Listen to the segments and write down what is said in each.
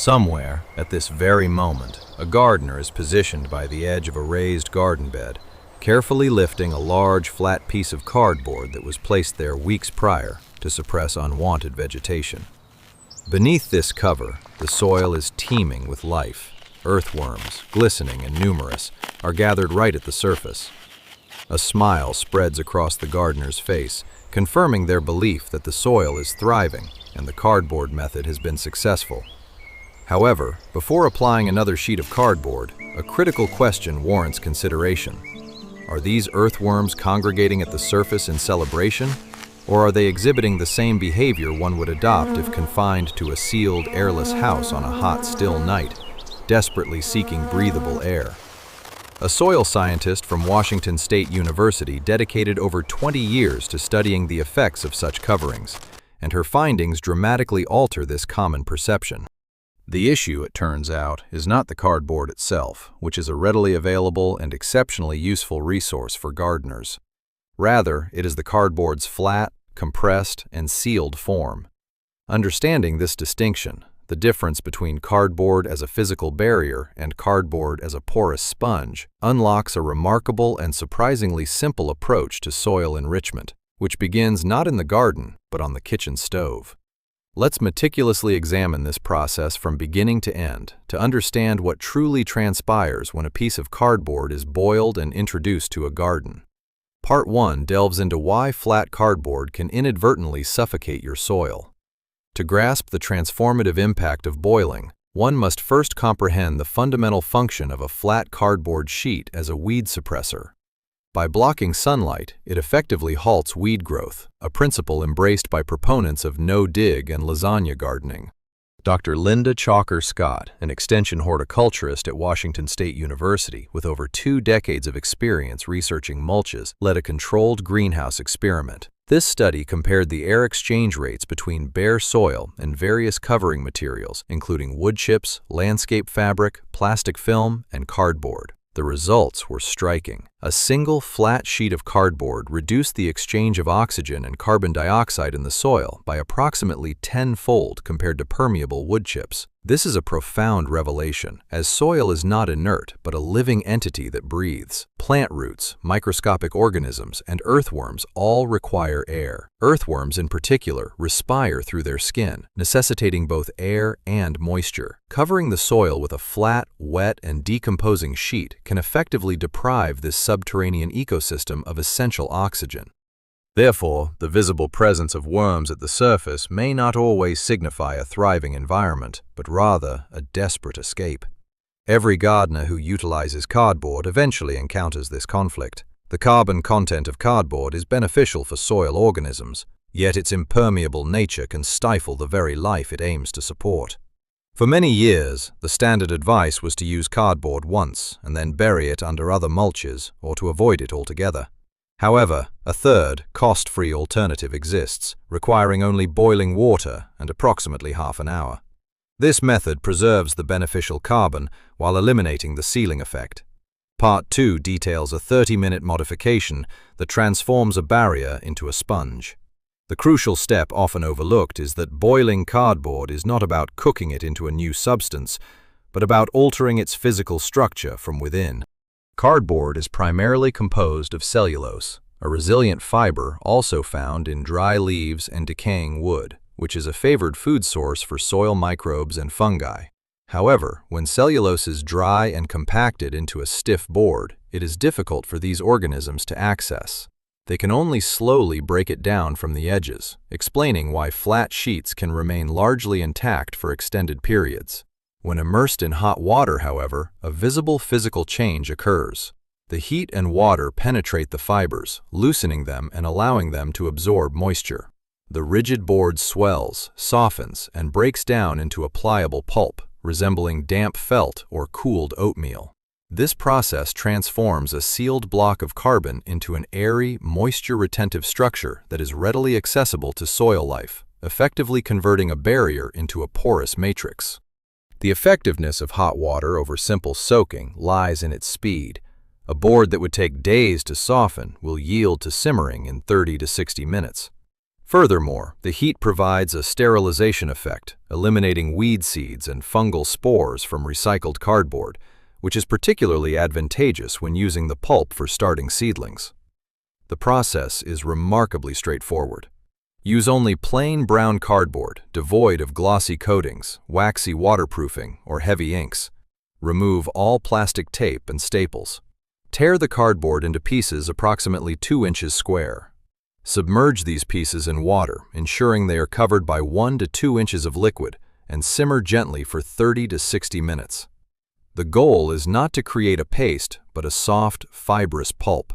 Somewhere, at this very moment, a gardener is positioned by the edge of a raised garden bed, carefully lifting a large, flat piece of cardboard that was placed there weeks prior to suppress unwanted vegetation. Beneath this cover, the soil is teeming with life. Earthworms, glistening and numerous, are gathered right at the surface. A smile spreads across the gardener's face, confirming their belief that the soil is thriving and the cardboard method has been successful. However, before applying another sheet of cardboard, a critical question warrants consideration. Are these earthworms congregating at the surface in celebration, or are they exhibiting the same behavior one would adopt if confined to a sealed, airless house on a hot, still night, desperately seeking breathable air? A soil scientist from Washington State University dedicated over 20 years to studying the effects of such coverings, and her findings dramatically alter this common perception. The issue, it turns out, is not the cardboard itself, which is a readily available and exceptionally useful resource for gardeners. Rather, it is the cardboard's flat, compressed, and sealed form. Understanding this distinction, the difference between cardboard as a physical barrier and cardboard as a porous sponge, unlocks a remarkable and surprisingly simple approach to soil enrichment, which begins not in the garden, but on the kitchen stove. Let's meticulously examine this process from beginning to end to understand what truly transpires when a piece of cardboard is boiled and introduced to a garden. Part 1 delves into why flat cardboard can inadvertently suffocate your soil. To grasp the transformative impact of boiling, one must first comprehend the fundamental function of a flat cardboard sheet as a weed suppressor. By blocking sunlight, it effectively halts weed growth, a principle embraced by proponents of no-dig and lasagna gardening. Dr. Linda Chalker Scott, an extension horticulturist at Washington State University with over 2 decades of experience researching mulches, led a controlled greenhouse experiment. This study compared the air exchange rates between bare soil and various covering materials, including wood chips, landscape fabric, plastic film, and cardboard. The results were striking. A single flat sheet of cardboard reduced the exchange of oxygen and carbon dioxide in the soil by approximately 10-fold compared to permeable wood chips. This is a profound revelation, as soil is not inert but a living entity that breathes. Plant roots, microscopic organisms, and earthworms all require air. Earthworms in particular respire through their skin, necessitating both air and moisture. Covering the soil with a flat, wet, and decomposing sheet can effectively deprive this subterranean ecosystem of essential oxygen. Therefore, the visible presence of worms at the surface may not always signify a thriving environment, but rather a desperate escape. Every gardener who utilizes cardboard eventually encounters this conflict. The carbon content of cardboard is beneficial for soil organisms, yet its impermeable nature can stifle the very life it aims to support. For many years, the standard advice was to use cardboard once and then bury it under other mulches or to avoid it altogether. However, a third, cost-free alternative exists, requiring only boiling water and approximately half an hour. This method preserves the beneficial carbon while eliminating the sealing effect. Part 2 details a 30-minute modification that transforms a barrier into a sponge. The crucial step often overlooked is that boiling cardboard is not about cooking it into a new substance, but about altering its physical structure from within. Cardboard is primarily composed of cellulose, a resilient fiber also found in dry leaves and decaying wood, which is a favored food source for soil microbes and fungi. However, when cellulose is dry and compacted into a stiff board, it is difficult for these organisms to access. They can only slowly break it down from the edges, explaining why flat sheets can remain largely intact for extended periods. When immersed in hot water, however, a visible physical change occurs. The heat and water penetrate the fibers, loosening them and allowing them to absorb moisture. The rigid board swells, softens, and breaks down into a pliable pulp, resembling damp felt or cooled oatmeal. This process transforms a sealed block of carbon into an airy, moisture-retentive structure that is readily accessible to soil life, effectively converting a barrier into a porous matrix. The effectiveness of hot water over simple soaking lies in its speed. A board that would take days to soften will yield to simmering in 30 to 60 minutes. Furthermore, the heat provides a sterilization effect, eliminating weed seeds and fungal spores from recycled cardboard, which is particularly advantageous when using the pulp for starting seedlings. The process is remarkably straightforward. Use only plain brown cardboard, devoid of glossy coatings, waxy waterproofing, or heavy inks. Remove all plastic tape and staples. Tear the cardboard into pieces approximately 2 inches square. Submerge these pieces in water, ensuring they are covered by 1 to 2 inches of liquid, and simmer gently for 30 to 60 minutes. The goal is not to create a paste, but a soft, fibrous pulp.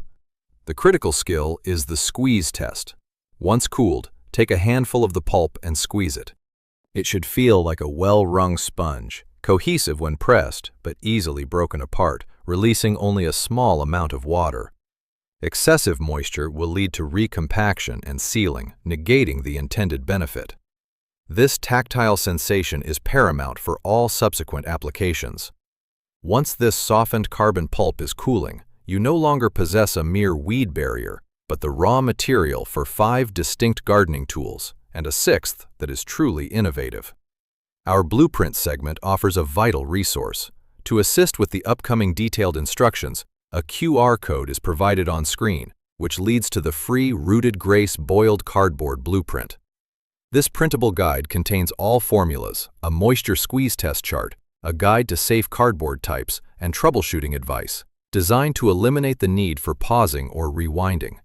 The critical skill is the squeeze test. Once cooled, take a handful of the pulp and squeeze it. It should feel like a well-wrung sponge, cohesive when pressed, but easily broken apart, releasing only a small amount of water. Excessive moisture will lead to recompaction and sealing, negating the intended benefit. This tactile sensation is paramount for all subsequent applications. Once this softened carbon pulp is cooling, you no longer possess a mere weed barrier, but the raw material for 5 distinct gardening tools, and a 6th that is truly innovative. Our Blueprint segment offers a vital resource. To assist with the upcoming detailed instructions, a QR code is provided on screen, which leads to the free Rooted Grace Boiled Cardboard Blueprint. This printable guide contains all formulas, a moisture squeeze test chart, a guide to safe cardboard types, and troubleshooting advice, designed to eliminate the need for pausing or rewinding.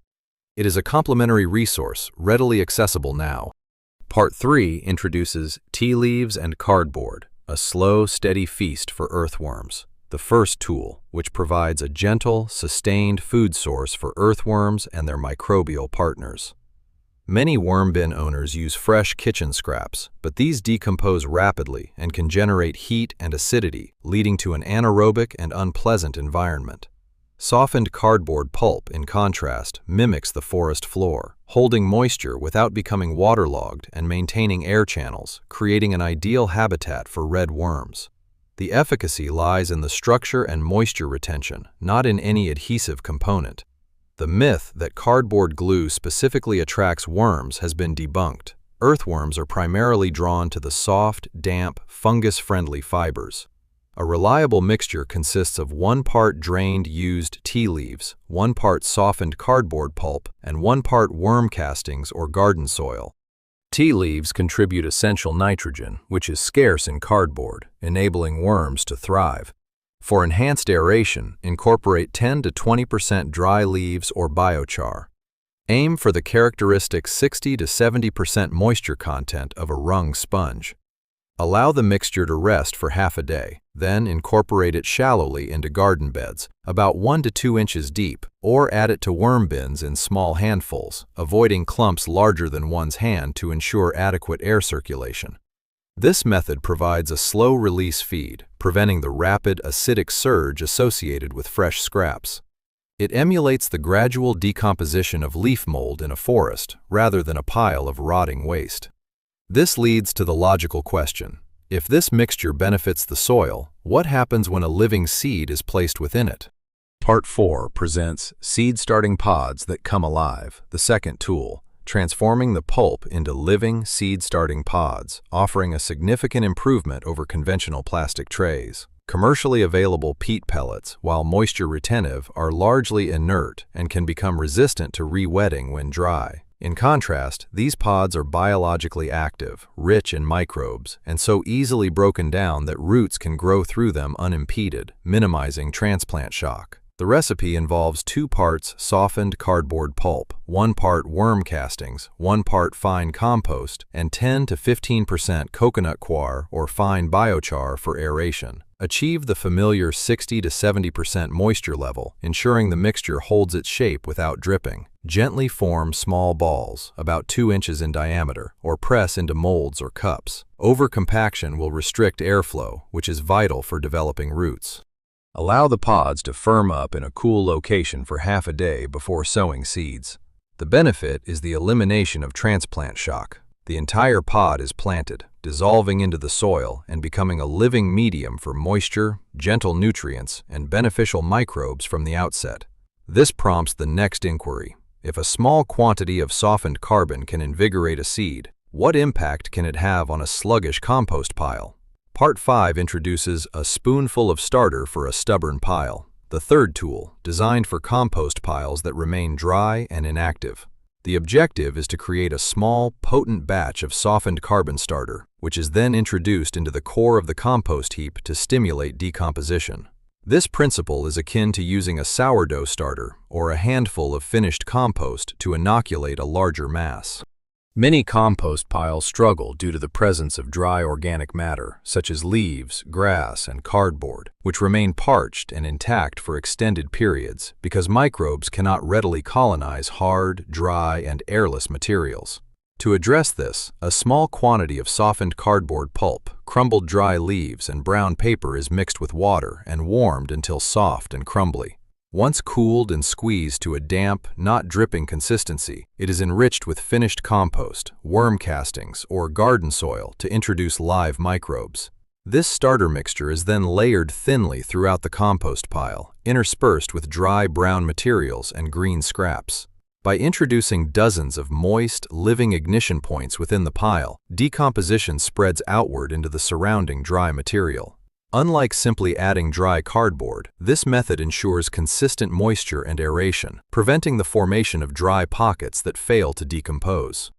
It is a complimentary resource, readily accessible now. Part 3 introduces tea leaves and cardboard, a slow, steady feast for earthworms. The first tool, which provides a gentle, sustained food source for earthworms and their microbial partners. Many worm bin owners use fresh kitchen scraps, but these decompose rapidly and can generate heat and acidity, leading to an anaerobic and unpleasant environment. Softened cardboard pulp, in contrast, mimics the forest floor, holding moisture without becoming waterlogged and maintaining air channels, creating an ideal habitat for red worms. The efficacy lies in the structure and moisture retention, not in any adhesive component. The myth that cardboard glue specifically attracts worms has been debunked. Earthworms are primarily drawn to the soft, damp, fungus-friendly fibers. A reliable mixture consists of 1 part drained used tea leaves, 1 part softened cardboard pulp, and 1 part worm castings or garden soil. Tea leaves contribute essential nitrogen, which is scarce in cardboard, enabling worms to thrive. For enhanced aeration, incorporate 10 to 20% dry leaves or biochar. Aim for the characteristic 60 to 70% moisture content of a wrung sponge. Allow the mixture to rest for half a day, then incorporate it shallowly into garden beds, about 1 to 2 inches deep, or add it to worm bins in small handfuls, avoiding clumps larger than one's hand to ensure adequate air circulation. This method provides a slow-release feed, preventing the rapid acidic surge associated with fresh scraps. It emulates the gradual decomposition of leaf mold in a forest, rather than a pile of rotting waste. This leads to the logical question: if this mixture benefits the soil, what happens when a living seed is placed within it? Part 4 presents Seed Starting Pods That Come Alive, the second tool, transforming the pulp into living seed-starting pods, offering a significant improvement over conventional plastic trays. Commercially available peat pellets, while moisture retentive, are largely inert and can become resistant to re-wetting when dry. In contrast, these pods are biologically active, rich in microbes, and so easily broken down that roots can grow through them unimpeded, minimizing transplant shock. The recipe involves 2 parts softened cardboard pulp, 1 part worm castings, 1 part fine compost, and 10 to 15% coconut coir or fine biochar for aeration. Achieve the familiar 60 to 70% moisture level, ensuring the mixture holds its shape without dripping. Gently form small balls, about 2 inches in diameter, or press into molds or cups. Overcompaction will restrict airflow, which is vital for developing roots. Allow the pods to firm up in a cool location for half a day before sowing seeds. The benefit is the elimination of transplant shock. The entire pod is planted, dissolving into the soil and becoming a living medium for moisture, gentle nutrients, and beneficial microbes from the outset. This prompts the next inquiry: If a small quantity of softened carbon can invigorate a seed, what impact can it have on a sluggish compost pile? Part 5 introduces a spoonful of starter for a stubborn pile, the third tool, designed for compost piles that remain dry and inactive. The objective is to create a small, potent batch of softened carbon starter, which is then introduced into the core of the compost heap to stimulate decomposition. This principle is akin to using a sourdough starter or a handful of finished compost to inoculate a larger mass. Many compost piles struggle due to the presence of dry organic matter, such as leaves, grass, and cardboard, which remain parched and intact for extended periods because microbes cannot readily colonize hard, dry, and airless materials. To address this, a small quantity of softened cardboard pulp, crumbled dry leaves, and brown paper is mixed with water and warmed until soft and crumbly. Once cooled and squeezed to a damp, not dripping consistency, it is enriched with finished compost, worm castings, or garden soil to introduce live microbes. This starter mixture is then layered thinly throughout the compost pile, interspersed with dry brown materials and green scraps. By introducing dozens of moist, living ignition points within the pile, decomposition spreads outward into the surrounding dry material. Unlike simply adding dry cardboard, this method ensures consistent moisture and aeration, preventing the formation of dry pockets that fail to decompose.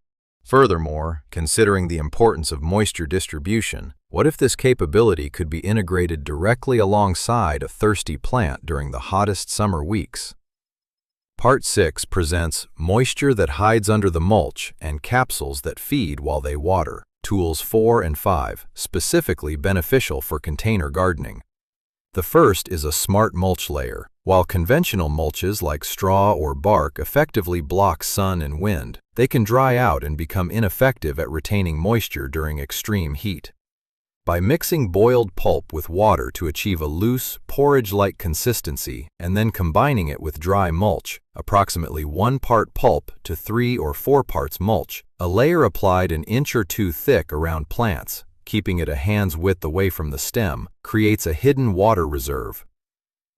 Furthermore, considering the importance of moisture distribution, what if this capability could be integrated directly alongside a thirsty plant during the hottest summer weeks? Part 6 presents moisture that hides under the mulch and capsules that feed while they water. Tools 4 and 5, specifically beneficial for container gardening. The first is a smart mulch layer. While conventional mulches like straw or bark effectively block sun and wind, they can dry out and become ineffective at retaining moisture during extreme heat. By mixing boiled pulp with water to achieve a loose, porridge-like consistency and then combining it with dry mulch, approximately 1 part pulp to 3 or 4 parts mulch, a layer applied an inch or 2 thick around plants, keeping it a hand's width away from the stem, creates a hidden water reserve.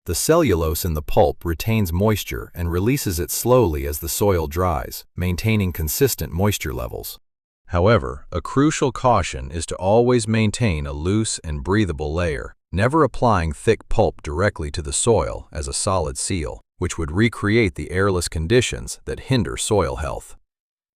The cellulose in the pulp retains moisture and releases it slowly as the soil dries, maintaining consistent moisture levels. However, a crucial caution is to always maintain a loose and breathable layer, never applying thick pulp directly to the soil as a solid seal, which would recreate the airless conditions that hinder soil health.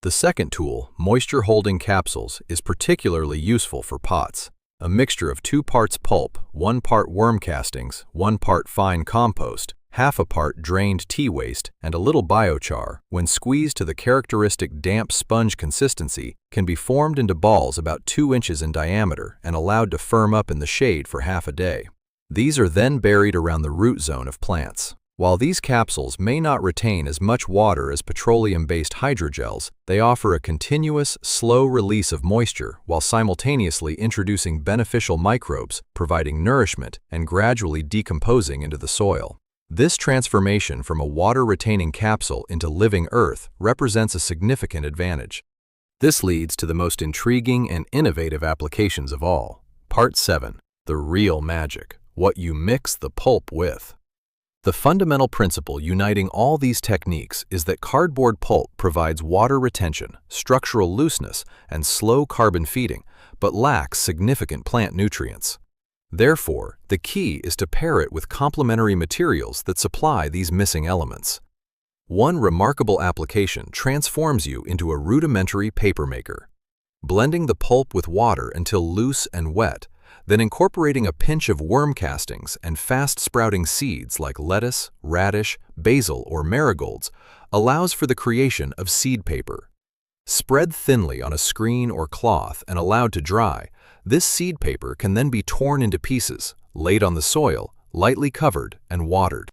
The second tool, moisture-holding capsules, is particularly useful for pots. A mixture of 2 parts pulp, 1 part worm castings, 1 part fine compost, half a part drained tea waste, and a little biochar, when squeezed to the characteristic damp sponge consistency, can be formed into balls about 2 inches in diameter and allowed to firm up in the shade for half a day. These are then buried around the root zone of plants. While these capsules may not retain as much water as petroleum-based hydrogels, they offer a continuous, slow release of moisture while simultaneously introducing beneficial microbes, providing nourishment, and gradually decomposing into the soil. This transformation from a water-retaining capsule into living earth represents a significant advantage. This leads to the most intriguing and innovative applications of all. Part 7. The real magic. What you mix the pulp with. The fundamental principle uniting all these techniques is that cardboard pulp provides water retention, structural looseness, and slow carbon feeding, but lacks significant plant nutrients. Therefore, the key is to pair it with complementary materials that supply these missing elements. One remarkable application transforms you into a rudimentary paper maker. Blending the pulp with water until loose and wet, then incorporating a pinch of worm castings and fast-sprouting seeds like lettuce, radish, basil, or marigolds allows for the creation of seed paper. Spread thinly on a screen or cloth and allowed to dry, this seed paper can then be torn into pieces, laid on the soil, lightly covered, and watered.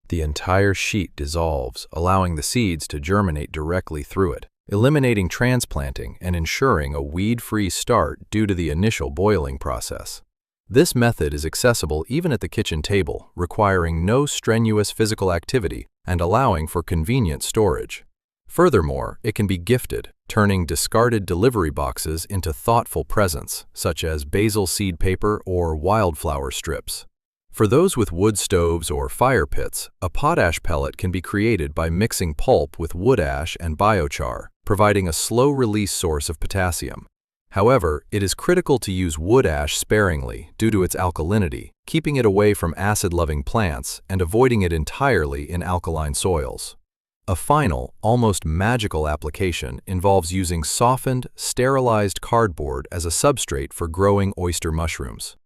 The entire sheet dissolves, allowing the seeds to germinate directly through it, eliminating transplanting and ensuring a weed-free start due to the initial boiling process. This method is accessible even at the kitchen table, requiring no strenuous physical activity and allowing for convenient storage. Furthermore, it can be gifted, turning discarded delivery boxes into thoughtful presents, such as basil seed paper or wildflower strips. For those with wood stoves or fire pits, a potash pellet can be created by mixing pulp with wood ash and biochar, providing a slow-release source of potassium. However, it is critical to use wood ash sparingly due to its alkalinity, keeping it away from acid-loving plants and avoiding it entirely in alkaline soils. A final, almost magical application involves using softened, sterilized cardboard as a substrate for growing oyster mushrooms.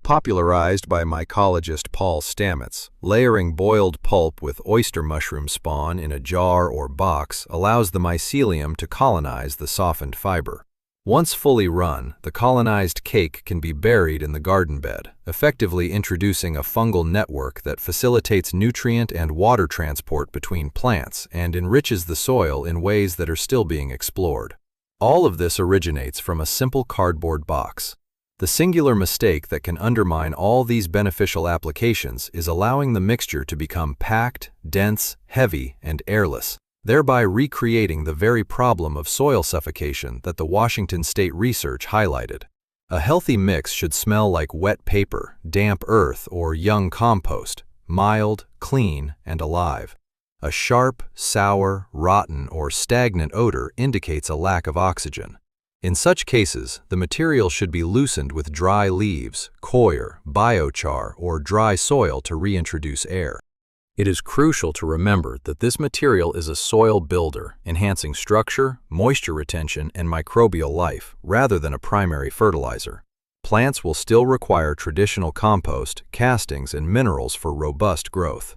Popularized by mycologist Paul Stamets, layering boiled pulp with oyster mushroom spawn in a jar or box allows the mycelium to colonize the softened fiber. Once fully run, the colonized cake can be buried in the garden bed, effectively introducing a fungal network that facilitates nutrient and water transport between plants and enriches the soil in ways that are still being explored. All of this originates from a simple cardboard box. The singular mistake that can undermine all these beneficial applications is allowing the mixture to become packed, dense, heavy, and airless, thereby recreating the very problem of soil suffocation that the Washington State research highlighted. A healthy mix should smell like wet paper, damp earth, or young compost, mild, clean, and alive. A sharp, sour, rotten, or stagnant odor indicates a lack of oxygen. In such cases, the material should be loosened with dry leaves, coir, biochar, or dry soil to reintroduce air. It is crucial to remember that this material is a soil builder, enhancing structure, moisture retention, and microbial life, rather than a primary fertilizer. Plants will still require traditional compost, castings, and minerals for robust growth.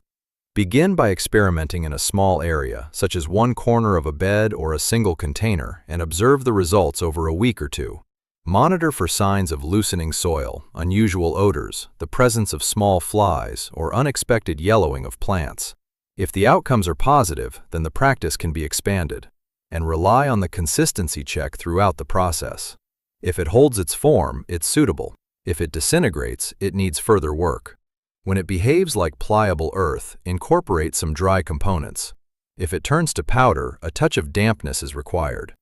Begin by experimenting in a small area, such as one corner of a bed or a single container, and observe the results over a week or two. Monitor for signs of loosening soil, unusual odors, the presence of small flies, or unexpected yellowing of plants. If the outcomes are positive, then the practice can be expanded, and rely on the consistency check throughout the process. If it holds its form, it's suitable. If it disintegrates, it needs further work. When it behaves like pliable earth, incorporate some dry components. If it turns to powder, a touch of dampness is required.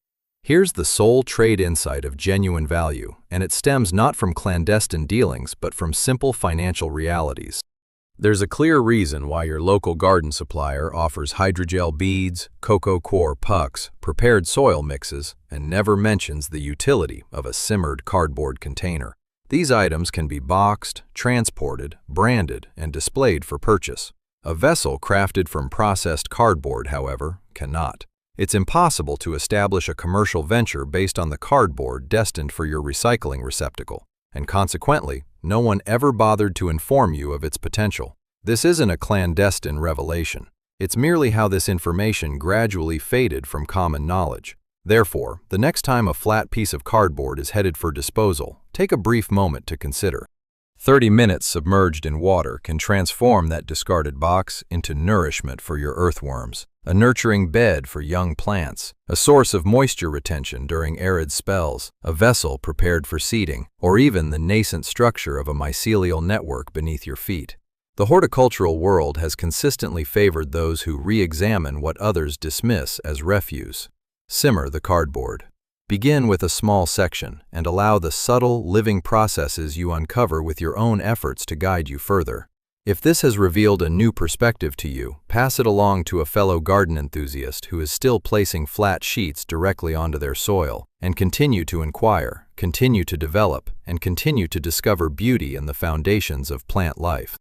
Here's the sole trade insight of genuine value, and it stems not from clandestine dealings but from simple financial realities. There's a clear reason why your local garden supplier offers hydrogel beads, cocoa coir pucks, prepared soil mixes, and never mentions the utility of a simmered cardboard container. These items can be boxed, transported, branded, and displayed for purchase. A vessel crafted from processed cardboard, however, cannot. It's impossible to establish a commercial venture based on the cardboard destined for your recycling receptacle, and consequently, no one ever bothered to inform you of its potential. This isn't a clandestine revelation. It's merely how this information gradually faded from common knowledge. Therefore, the next time a flat piece of cardboard is headed for disposal, take a brief moment to consider. 30 minutes submerged in water can transform that discarded box into nourishment for your earthworms, a nurturing bed for young plants, a source of moisture retention during arid spells, a vessel prepared for seeding, or even the nascent structure of a mycelial network beneath your feet. The horticultural world has consistently favored those who re-examine what others dismiss as refuse. Simmer the cardboard. Begin with a small section and allow the subtle, living processes you uncover with your own efforts to guide you further. If this has revealed a new perspective to you, pass it along to a fellow garden enthusiast who is still placing flat sheets directly onto their soil, and continue to inquire, continue to develop, and continue to discover beauty in the foundations of plant life.